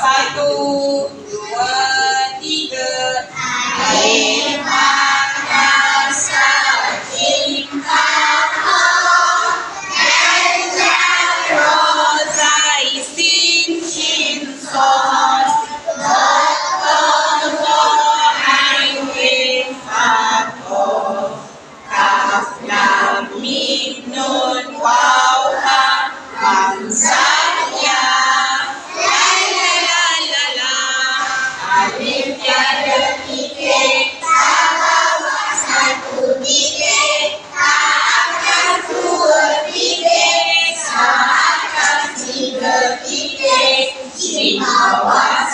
Satu, dua, tiga. Air mata cinta rosa isin chin son. Kaf lam mim nun waw ha hamzah la la la la la. Alif tiada titik, ta bawah satu titik, ta atas dua titik, sa atas tiga titik, shin bawah